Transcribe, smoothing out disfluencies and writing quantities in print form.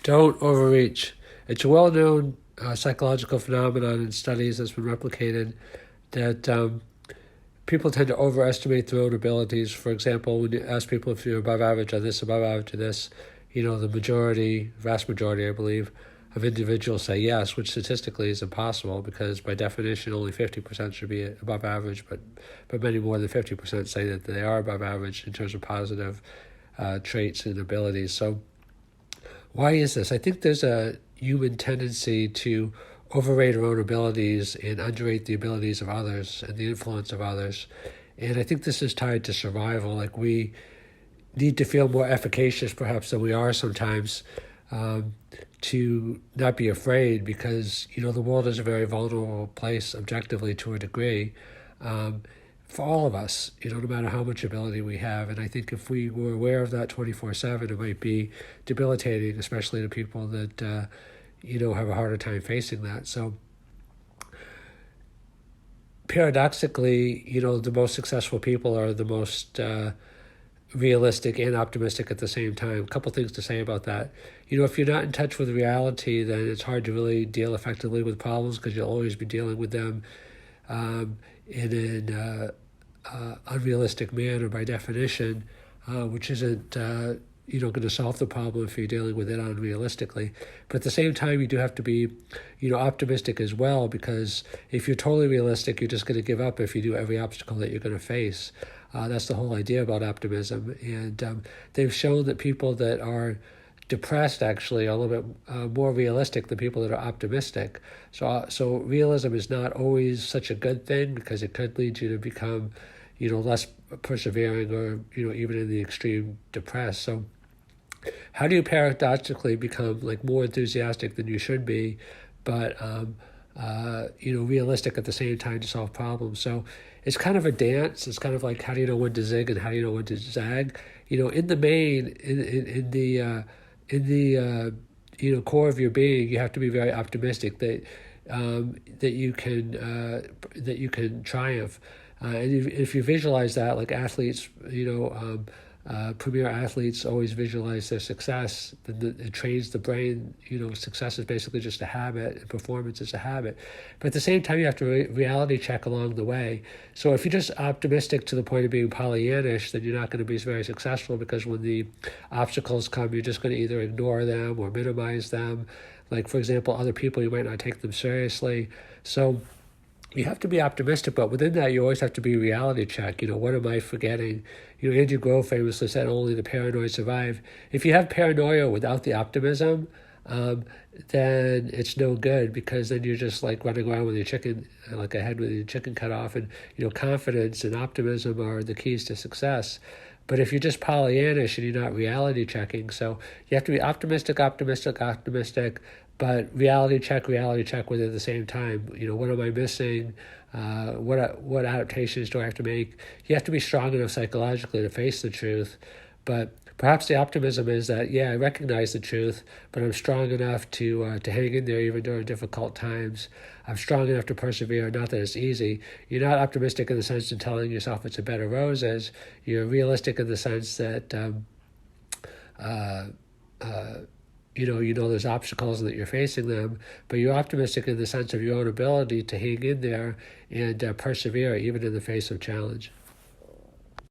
Don't overreach. It's a well-known psychological phenomenon in studies that's been replicated that people tend to overestimate their own abilities. For example, when you ask people if you're above average on this, above average on this, the vast majority, I believe, of individuals say yes, which statistically is impossible because by definition only 50% should be above average, but many more than 50% say that they are above average in terms of positive traits and abilities. So why is this? I think there's a human tendency to overrate our own abilities and underrate the abilities of others and the influence of others. And I think this is tied to survival. Like we need to feel more efficacious perhaps than we are sometimes, to not be afraid because, the world is a very vulnerable place objectively to a degree, for all of us, no matter how much ability we have. And I think if we were aware of that 24/7, it might be debilitating, especially to people that, have a harder time facing that. So paradoxically, the most successful people are the most realistic and optimistic at the same time. A couple things to say about that. If you're not in touch with reality, then it's hard to really deal effectively with problems because you'll always be dealing with them in an unrealistic manner by definition, which isn't going to solve the problem if you're dealing with it unrealistically. But at the same time, you do have to be, optimistic as well, because if you're totally realistic, you're just going to give up if you do every obstacle that you're going to face. That's the whole idea about optimism. And they've shown that people that are depressed actually are a little bit more realistic than people that are optimistic. So realism is not always such a good thing because it could lead you to become, less persevering or, even in the extreme depressed. So how do you paradoxically become more enthusiastic than you should be, but realistic at the same time to solve problems? So it's kind of a dance. It's kind of like, how do you know when to zig and how do you know when to zag? In the main, in the core of your being, you have to be very optimistic that you can triumph. And if you visualize that, like athletes, premier athletes always visualize their success. It trains the brain. Success is basically just a habit, and performance is a habit. But at the same time, you have to reality check along the way. So if you're just optimistic to the point of being Pollyannish, then you're not going to be very successful because when the obstacles come, you're just going to either ignore them or minimize them. Like, for example, other people, you might not take them seriously. So you have to be optimistic, but within that, you always have to be reality check. What am I forgetting? Andrew Grove famously said, only the paranoid survive. If you have paranoia without the optimism, then it's no good because then you're just like running around with your chicken, like a head with your chicken cut off. And, confidence and optimism are the keys to success. But if you're just Pollyannish and you're not reality checking, so you have to be optimistic, but reality check with it at the same time. What am I missing? What adaptations do I have to make? You have to be strong enough psychologically to face the truth. But perhaps the optimism is that, I recognize the truth, but I'm strong enough to hang in there even during difficult times. I'm strong enough to persevere, not that it's easy. You're not optimistic in the sense of telling yourself it's a bed of roses. You're realistic in the sense that there's obstacles and that you're facing them, but you're optimistic in the sense of your own ability to hang in there and persevere even in the face of challenge.